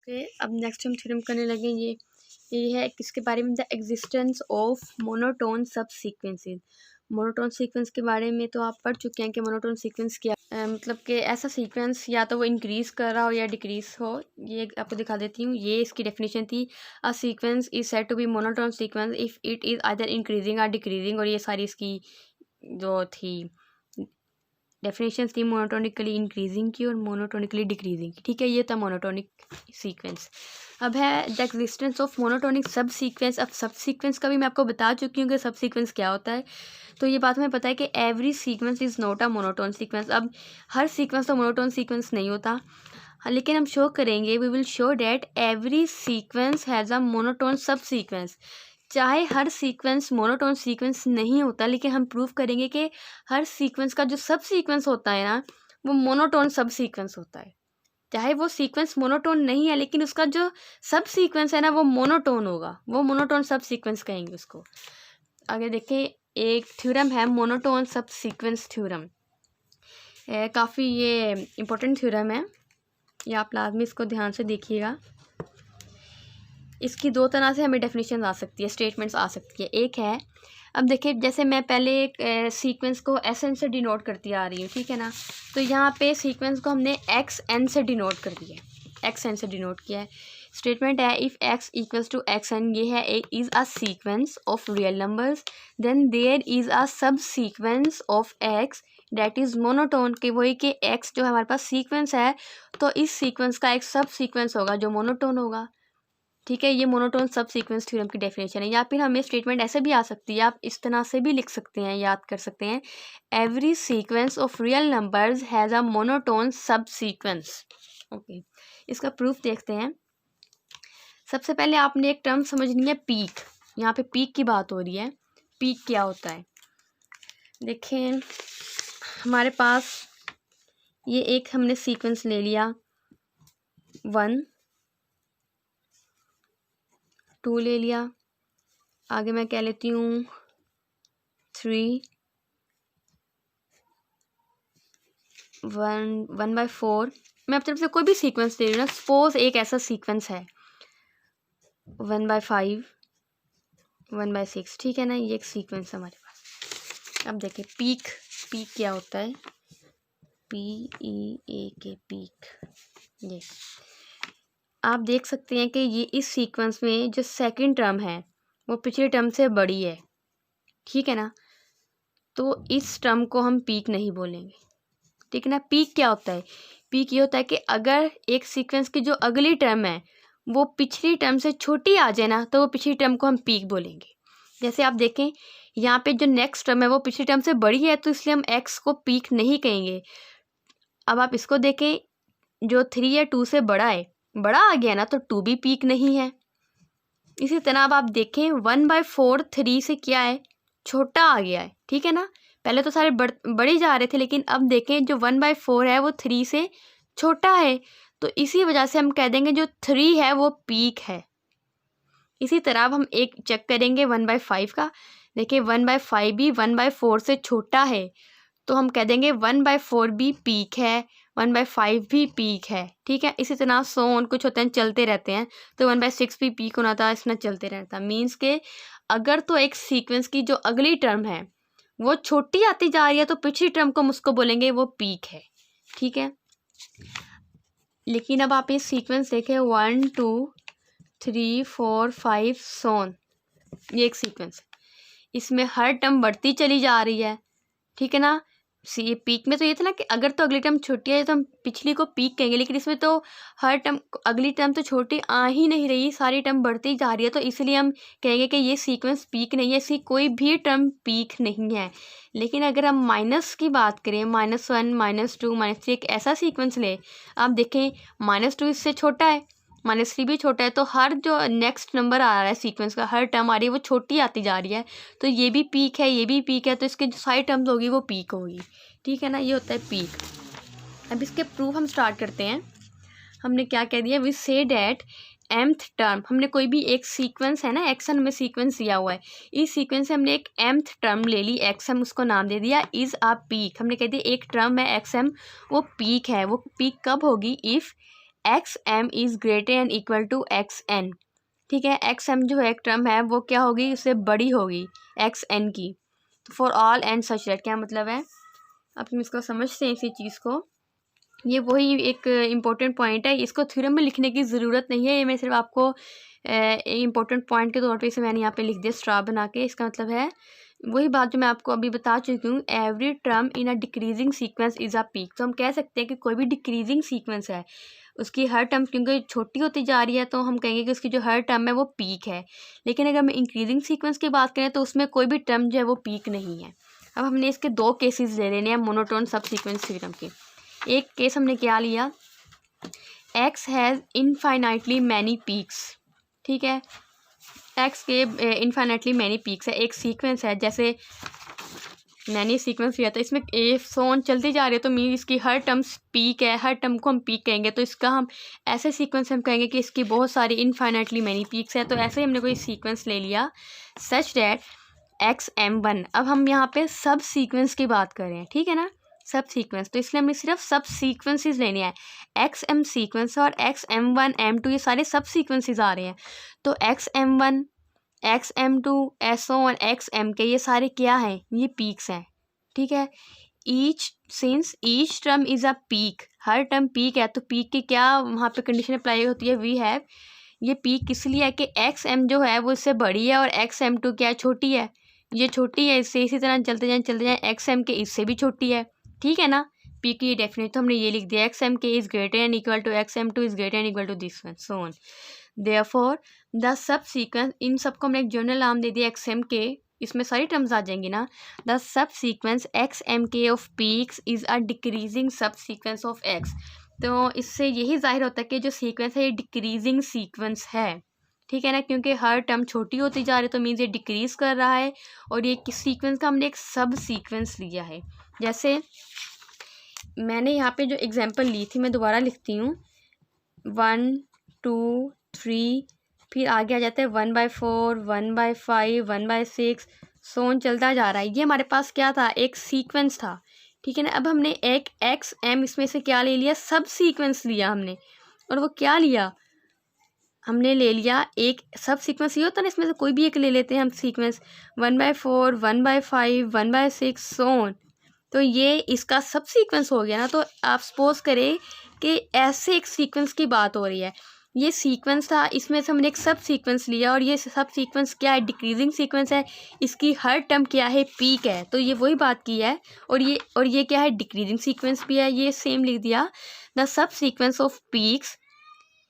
पे अब नेक्स्ट हम थ्योरम करने लगे। ये है किसके बारे में, द एग्जिस्टेंस ऑफ मोनोटोन सब सीक्वेंसेस। मोनोटोन सीक्वेंस के बारे में तो आप पढ़ चुके हैं कि मोनोटोन सीक्वेंस क्या मतलब कि ऐसा सीक्वेंस या तो वो इंक्रीज़ कर रहा हो या डिक्रीज़ हो। ये आपको दिखा देती हूँ, ये इसकी डेफिनेशन थी। A sequence is said to be monotone sequence if it is either increasing or decreasing. और ये सारी इसकी जो थी डेफिनेशंस थी मोनोटोनिकली इंक्रीजिंग की और मोनोटोनिकली डिक्रीजिंग की। ठीक है, ये था मोनोटोनिक सीक्वेंस। अब है द एग्जिस्टेंस ऑफ मोनोटोनिक सब सीक्वेंस। अब सब सीक्वेंस का भी मैं आपको बता चुकी हूँ कि सब सीक्वेंस क्या होता है। तो ये बात हमें पता है कि every sequence is not a monotone sequence. अब हर सीक्वेंस तो मोनोटोन सीक्वेंस नहीं होता, हाँ, लेकिन हम शो करेंगे, we will show that every sequence has a monotone subsequence. चाहे हर सीक्वेंस मोनोटोन सीक्वेंस नहीं होता, लेकिन हम प्रूव करेंगे कि हर सीक्वेंस का जो सब सीक्वेंस होता है ना, वो मोनोटोन सब सीक्वेंस होता है। चाहे वो सीक्वेंस मोनोटोन नहीं है, लेकिन उसका जो सब सीक्वेंस है ना, वो मोनोटोन होगा, वो मोनोटोन सब सीक्वेंस कहेंगे उसको। आगे देखिए, एक थ्योरम है मोनोटोन सब सीक्वेंस थ्योरम। काफ़ी ये इम्पोर्टेंट थ्योरम है, ये आप लाजमी इसको ध्यान से देखिएगा। इसकी दो तरह से हमें डेफिनेशन आ सकती है, स्टेटमेंट्स आ सकती है। एक है, अब देखिए जैसे मैं पहले एक सीक्वेंस को एस एन से डिनोट करती आ रही हूँ, ठीक है ना। तो यहाँ पे सीक्वेंस को हमने एक्स एन से डिनोट कर दिया है, एक्स एन से डिनोट किया है। स्टेटमेंट है if x equals to x n, ये है is a sequence of real numbers, then there is a subsequence of x that is monotone. कि वही कि एक्स जो हमारे पास सीक्वेंस है, तो इस सीक्वेंस का एक सब सीक्वेंस होगा जो मोनोटोन होगा। ठीक है, ये मोनोटोन सब सीक्वेंस थ्योरम की डेफिनेशन है। या फिर हमें स्टेटमेंट ऐसे भी आ सकती है, आप इस तरह से भी लिख सकते हैं, याद कर सकते हैं, every sequence of real numbers has a monotone सब सीक्वेंस। ओके, इसका प्रूफ देखते हैं। सबसे पहले आपने एक टर्म समझनी है, पीक। यहाँ पे पीक की बात हो रही है। पीक क्या होता है, देखें हमारे पास ये एक हमने सीक्वेंस ले लिया, 1 2 ले लिया, आगे मैं क्या लेती हूँ 3 1/4। मैं अपनी तरफ से कोई भी सीक्वेंस दे रही हूँ ना। सपोज एक ऐसा सीक्वेंस है 1/5 1/6, ठीक है ना, ये एक सीक्वेंस है हमारे पास। अब देखिए पीक, पीक क्या होता है, PEAK पीक। ये आप देख सकते हैं कि ये इस सीक्वेंस में जो सेकंड टर्म है वो पिछले टर्म से बड़ी है, ठीक है ना। तो इस टर्म को हम पीक नहीं बोलेंगे, ठीक है ना। पीक क्या होता है, पीक ये होता है कि अगर एक सीक्वेंस की जो अगली टर्म है वो पिछली टर्म से छोटी आ जाए ना, तो वो पिछली टर्म को हम पीक बोलेंगे। जैसे आप देखें यहाँ पे जो नेक्स्ट टर्म है वो पिछली टर्म से बड़ी है, तो इसलिए हम एक्स को पीक नहीं कहेंगे। अब आप इसको देखें, जो 3 है 2 से बड़ा है, बड़ा आ गया ना, तो 2 भी पीक नहीं है। इसी तरह अब आप देखें 1/4 3 से क्या है, छोटा आ गया है, ठीक है ना। पहले तो सारे बड़े जा रहे थे, लेकिन अब देखें जो 1/4 है वो 3 से छोटा है, तो इसी वजह से हम कह देंगे जो 3 है वो पीक है। इसी तरह अब हम एक चेक करेंगे 1/5 का। देखिए 1/5 भी 1/4 से छोटा है, तो हम कह देंगे 1/4 भी पीक है, 1/5 भी पीक है, ठीक है। इसी तरह सोन कुछ होते हैं, चलते रहते हैं, तो 1/6 भी पीक होना था, इसमें चलते रहता। मीन्स के अगर तो एक सीक्वेंस की जो अगली टर्म है वो छोटी आती जा रही है, तो पिछली टर्म को हम उसको बोलेंगे वो पीक है, ठीक है। लेकिन अब आप ये सीक्वेंस देखें 1 2 3 4 5 सोन, ये एक सीक्वेंस है, इसमें हर टर्म बढ़ती चली जा रही है, ठीक है ना। ये पीक में तो ये था ना कि अगर तो अगली टर्म छोटी है तो हम पिछली को पीक कहेंगे, लेकिन इसमें तो हर टर्म अगली टर्म तो छोटी आ ही नहीं रही, सारी टर्म बढ़ती जा रही है, तो इसलिए हम कहेंगे कि ये सीक्वेंस पीक नहीं है, इसकी कोई भी टर्म पीक नहीं है। लेकिन अगर हम माइनस की बात करें, -1 -2 -3, एक ऐसा सीक्वेंस ले, आप देखें -2 इससे छोटा है, -3 भी छोटा है, तो हर जो नेक्स्ट नंबर आ रहा है सीक्वेंस का, हर टर्म आ रही है वो छोटी आती जा रही है, तो ये भी पीक है, ये भी पीक है, तो इसके जो सारी टर्म्स होगी वो पीक होगी, ठीक है ना। ये होता है पीक। अब इसके प्रूफ हम स्टार्ट करते हैं। हमने क्या कह दिया, we say that mth term, हमने कोई भी एक सीक्वेंस है ना, एक्सन में सीक्वेंस दिया हुआ है, इस सीक्वेंस से हमने एक mth टर्म ले ली, एक्सएम, उसको नाम दे दिया इज़ आ पीक। हमने कह दिया एक टर्म है एक्सएम, वो पीक है। वो पीक कब होगी, if x m is greater and equal to x n. ठीक है, एक्स एम जो है एक टर्म है वो क्या होगी, उससे बड़ी होगी एक्स एन की। तो for all n such that क्या मतलब है, अब हम इसको समझते हैं इसी चीज़ को। ये वही एक इम्पोर्टेंट पॉइंट है, इसको थ्योरम में लिखने की ज़रूरत नहीं है, ये मैं सिर्फ आपको इम्पोर्टेंट पॉइंट के तौर पे इसे मैंने यहाँ पे लिख दिया स्ट्रा बना के। इसका मतलब है वही बात जो मैं आपको अभी बता चुकी हूँ, every term in a decreasing sequence is a peak. तो हम कह सकते हैं कि कोई भी डिक्रीजिंग सीक्वेंस है, उसकी हर टर्म क्योंकि छोटी होती जा रही है तो हम कहेंगे कि उसकी जो हर टर्म है वो पीक है। लेकिन अगर हम इंक्रीजिंग सीक्वेंस की बात करें तो उसमें कोई भी टर्म जो है वो पीक नहीं है। अब हमने इसके दो केसेस ले लेने हैं मोनोटोन सब सीक्वेंस थ्योरम के। एक केस हमने क्या लिया, x has infinitely many peaks. ठीक है, एक्स के इनफाइनाइटली मैनी पीक्स है, एक सीक्वेंस है, जैसे मैंने सीक्वेंस लिया था, इसमें ए सोन चलती जा रही है तो मीन इसकी हर टर्म्स पीक है, हर टर्म को हम पीक कहेंगे। तो इसका हम ऐसे सीक्वेंस हम कहेंगे कि इसकी बहुत सारी इनफाइनाइटली मैनी पीक्स है। तो ऐसे ही हमने कोई सीक्वेंस ले लिया such that x m one. अब हम यहाँ पे सब सीक्वेंस की बात कर रहे हैं, ठीक है ना, सब सीक्वेंस, तो इसलिए हमने सिर्फ सब सीक्वेंसेस लेने हैं। एक्स एम सीक्वेंस और x m one m two ये सारे सब सीक्वेंसेस आ रहे हैं। तो x m one x m two S O और एक्स एम के ये सारे क्या हैं, ये पीक्स हैं। ठीक है, each since each term is a peak, her term peak है तो पीक की क्या वहाँ पे कंडीशन अप्लाई होती है, वी हैव, ये पीक इसलिए है कि एक्स एम जो है वो इससे बड़ी है और एक्स एम टू क्या है, छोटी है, ये छोटी है इससे, इसी तरह चलते जाएं एक्स एम के इससे भी छोटी है। ठीक है ना, पी की ये डेफिनेट तो हमने ये लिख दिया, x m k is greater and equal to x m two is greater and equal to this one, so on. Therefore the subsequence, इन सबको हमने एक जनरल नाम दे दिया एक्स एम के, इसमें सारी टर्म्स आ जाएंगी ना। The subsequence x m k of peaks is a decreasing subsequence of x. तो इससे यही जाहिर होता है कि जो सीक्वेंस है ये डिक्रीजिंग सीक्वेंस है। ठीक है ना, क्योंकि हर टर्म छोटी होती जा रही है तो मीन्स ये डिक्रीज कर रहा है और ये किस सीक्वेंस का हमने एक सब सीक्वेंस लिया है। जैसे मैंने यहाँ पे जो एग्जांपल ली थी मैं दोबारा लिखती हूँ, 1 2 3, फिर आगे आ जाते हैं 1/4 1/5 1/6, सोन चलता जा रहा है। ये हमारे पास क्या था, एक सीक्वेंस था। ठीक है ना, अब हमने एक एक्स एम इसमें से क्या ले लिया, सब सीक्वेंस लिया हमने, और वो क्या लिया, हमने ले लिया एक सब सीक्वेंस, ये होता है ना, इसमें से कोई भी एक ले लेते हैं हम सीक्वेंस, 1/4 1/5 1/6 सोन, तो ये इसका सब सीक्वेंस हो गया ना। तो आप सपोज करें कि ऐसे एक सीक्वेंस की बात हो रही है, ये सीक्वेंस था, इसमें से हमने एक सब सीक्वेंस लिया और ये सब सीक्वेंस क्या है, डिक्रीजिंग सीक्वेंस है, इसकी हर टर्म क्या है, पीक है। तो ये वही बात की है, और ये क्या है, डिक्रीजिंग सीक्वेंस भी है, ये सेम लिख दिया, the subsequence of peaks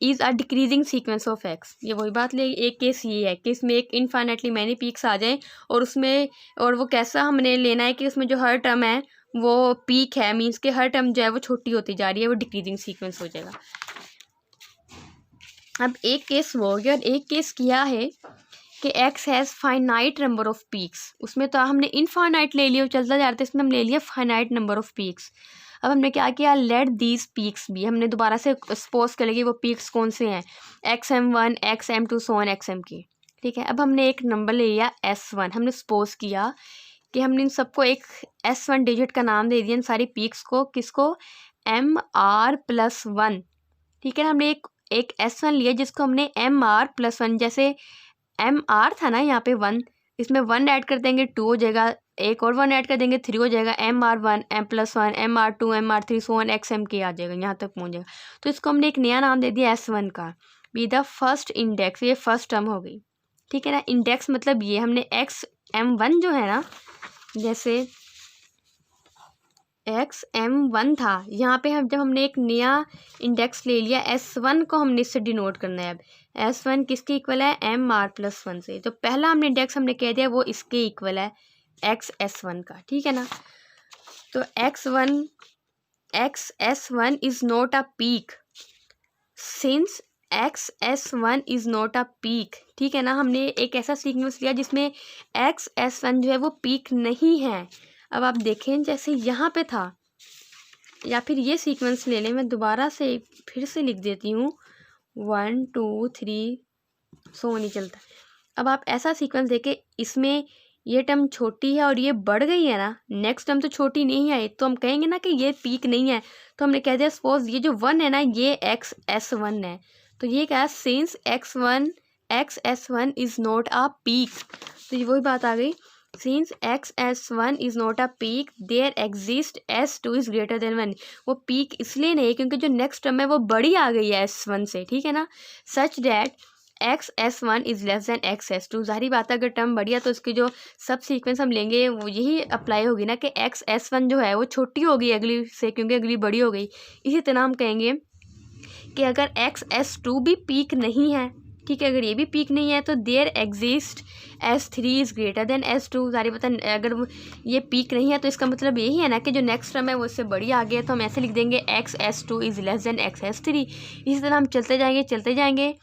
is a decreasing sequence of x. ये वही बात ले, एक केस ये है कि इसमें एक इनफाइनाइटली मैनी पीक्स आ जाएं और उसमें, और वो कैसा हमने लेना है कि उसमें जो हर टर्म है वो पीक है, मींस कि हर टर्म जो है वो छोटी होती जा रही है, वो डिक्रीजिंग सीक्वेंस हो जाएगा। अब एक केस वो हो गया और एक केस किया है कि x has finite number of peaks, उसमें तो हमने इनफाइनाइट ले लिया, चलता जा रहा था, इसमें हम ले लिया फाइनाइट नंबर ऑफ पीक्स। अब हमने क्या किया, लेट दीज पीक्स भी, हमने दोबारा से सपोज कर लिया वो पीक्स कौन से हैं, x m one x m two so on x m की। ठीक है, अब हमने एक नंबर ले लिया S1, हमने सपोज किया कि हमने इन सबको एक S1 डिजिट का नाम दे दिया, इन सारी पीक्स को, किसको, MR+1। ठीक है ना, हमने एक S1 लिया जिसको हमने MR+1, जैसे MR था ना यहाँ पे 1, इसमें 1 ऐड कर देंगे 2 हो जाएगा, एक और 1 ऐड कर देंगे 3 हो जाएगा, MR1 M+1 MR2 MR3 so on XMK आ जाएगा, यहाँ तक पहुँच जाएगा। तो इसको हमने एक नया नाम दे दिया S1 का, बी द फर्स्ट इंडेक्स, ये फर्स्ट टर्म हो गई। ठीक है ना, इंडेक्स मतलब ये हमने XM1 जो है ना, जैसे XM1 था, यहाँ पे हम जब हमने एक नया इंडेक्स ले लिया S1 को हमने इससे डिनोट करना है। अब S1 किसके इक्वल है, MR+1 से, तो पहला हमने इंडेक्स हमने कह दिया वो इसके इक्वल है XS1 का। ठीक है ना, तो XS1 is not a peak since XS1 is not a peak. ठीक है ना, हमने एक ऐसा सीक्वेंस लिया जिसमें XS1 जो है वो पीक नहीं है। अब आप देखें जैसे यहाँ पे था, या फिर ये सीक्वेंस ले लें, मैं दोबारा से फिर से लिख देती हूँ, 1 2 3 सो नहीं चलता। अब आप ऐसा सीक्वेंस देखें, इसमें ये टर्म छोटी है और ये बढ़ गई है ना, नेक्स्ट टर्म तो छोटी नहीं आई, तो हम कहेंगे ना कि ये पीक नहीं है। तो हमने कह दिया सपोज ये जो 1 है ना ये XS1 है, तो ये क्या है, since XS1 is not a peak, तो ये वही बात आ गई, since XS1 is not a peak there exist S2 is greater than 1। वो पीक इसलिए नहीं क्योंकि जो नेक्स्ट टर्म है वो बड़ी आ गई है S1 से, ठीक है ना, such that XS1 is less than XS2। जाहिर बात है अगर टर्म बढ़िया तो उसकी जो सब सीक्वेंस हम लेंगे वो यही अप्लाई होगी ना कि XS1 जो है वो छोटी होगी अगली से क्योंकि अगली बड़ी हो गई। इसी तरह हम कहेंगे कि अगर XS2 भी पीक नहीं है, ठीक है, अगर ये भी पीक नहीं है तो there exist S3 is greater than S2। जारी पता अगर ये पीक नहीं है तो इसका मतलब यही है ना कि जो नेक्स्ट टर्म है वो इससे बड़ी आ गई है, तो हम ऐसे लिख देंगे XS2 is less than XS3। इसी तरह हम चलते जाएंगे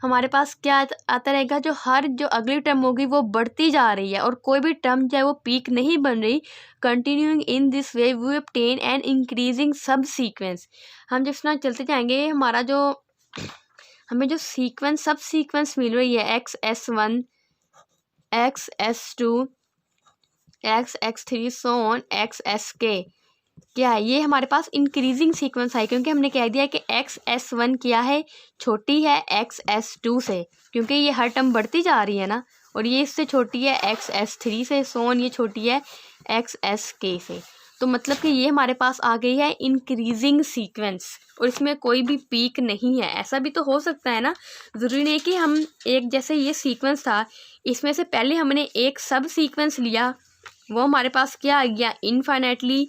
हमारे पास क्या आता रहेगा, जो अगली टर्म होगी वो बढ़ती जा रही है और कोई भी टर्म चाहे वो पीक नहीं बन रही। Continuing in this way we obtain an increasing subsequence. हम जिस तरह चलते जाएंगे हमें जो सीक्वेंस सब सीक्वेंस मिल रही है XS1 XS2 XS3 so on XSK, क्या है ये हमारे पास इंक्रीजिंग सीक्वेंस है क्योंकि हमने कह दिया कि XS1 क्या है, छोटी है XS2 से क्योंकि ये हर टर्म बढ़ती जा रही है ना, और ये इससे छोटी है XS3 से, सो ऑन ये छोटी है XSK से। तो मतलब कि ये हमारे पास आ गई है इंक्रीजिंग सीक्वेंस और इसमें कोई भी पीक नहीं है। ऐसा भी तो हो सकता है ना, ज़रूरी नहीं कि हम एक जैसे ये सीक्वेंस था इसमें से पहले हमने एक सब सीक्वेंस लिया वो हमारे पास क्या आ गया इनफाइनाइटली,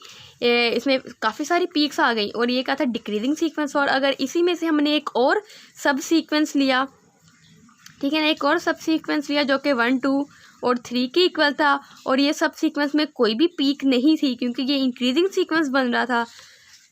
इसमें काफ़ी सारी पीक्स आ गई और ये क्या था डिक्रीजिंग सीक्वेंस। और अगर इसी में से हमने एक और सब सीक्वेंस लिया, ठीक है ना, एक और सब सीक्वेंस लिया जो कि 1 2 और 3 के इक्वल था और ये सब सीक्वेंस में कोई भी पीक नहीं थी क्योंकि ये इंक्रीजिंग सीक्वेंस बन रहा था,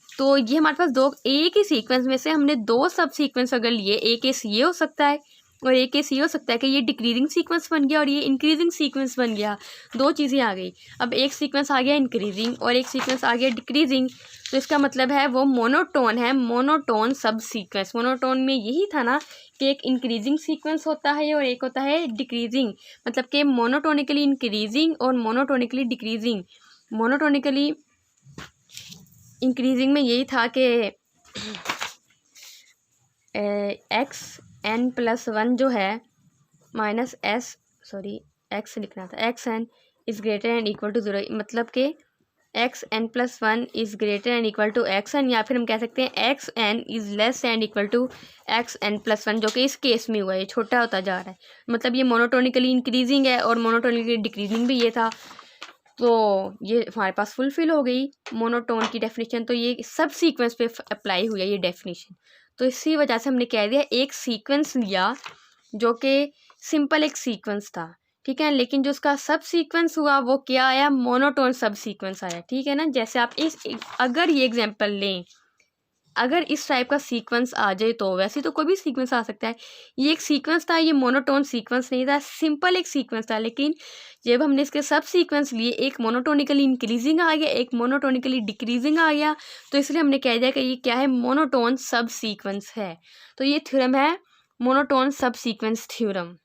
तो ये हमारे पास एक ही सीक्वेंस में से हमने 2 सब सीक्वेंस अगर लिए, एक केस ये हो सकता है और एक केस ये हो सकता है कि ये डिक्रीजिंग सीक्वेंस बन गया और ये इंक्रीजिंग सीक्वेंस बन गया, 2 चीज़ें आ गई। अब एक सीक्वेंस आ गया इंक्रीजिंग और एक सीक्वेंस आ गया डिक्रीजिंग, तो इसका मतलब है वो मोनोटोन है, मोनोटोन सब सीक्वेंस। मोनोटोन में यही था ना कि एक इंक्रीजिंग सीक्वेंस होता है और एक होता है डिक्रीजिंग, मतलब कि मोनोटोनिकली इंक्रीजिंग और मोनोटोनिकली डिक्रीजिंग। मोनोटोनिकली इंक्रीजिंग में यही था कि XN+1 जो है माइनस एक्स लिखना था, XN is greater and equal to 0, मतलब कि XN+1 is greater and equal to XN, या फिर हम कह सकते हैं XN is less and equal to XN+1, जो कि इस केस में हुआ है, ये छोटा होता जा रहा है, मतलब ये मोनोटोनिकली इंक्रीजिंग है और मोनोटोनिकली डिक्रीजिंग भी ये था, तो ये हमारे पास फुलफिल हो गई मोनोटोन की डेफिनेशन। तो ये सब सीक्वेंस पे अप्लाई हुई है ये डेफिनेशन। तो इसी वजह से हमने कह दिया एक सीक्वेंस लिया जो कि सिंपल एक सीक्वेंस था, ठीक है, लेकिन जो उसका सब सीक्वेंस हुआ वो क्या आया, मोनोटोन सब सीक्वेंस आया, ठीक है ना। जैसे आप अगर ये एग्जांपल लें, अगर इस टाइप का सीक्वेंस आ जाए तो वैसे तो कोई भी सीक्वेंस आ सकता है, ये एक सीक्वेंस था, ये मोनोटोन सीक्वेंस नहीं था, सिंपल एक सीक्वेंस था, लेकिन जब हमने इसके सब सीक्वेंस लिए एक मोनोटोनिकली इंक्रीजिंग आ गया एक मोनोटोनिकली डिक्रीजिंग आ गया, तो इसलिए हमने कह दिया कि ये क्या है, मोनोटोन सब सीक्वेंस है। तो ये थ्योरम है मोनोटोन सब सीक्वेंस थ्योरम।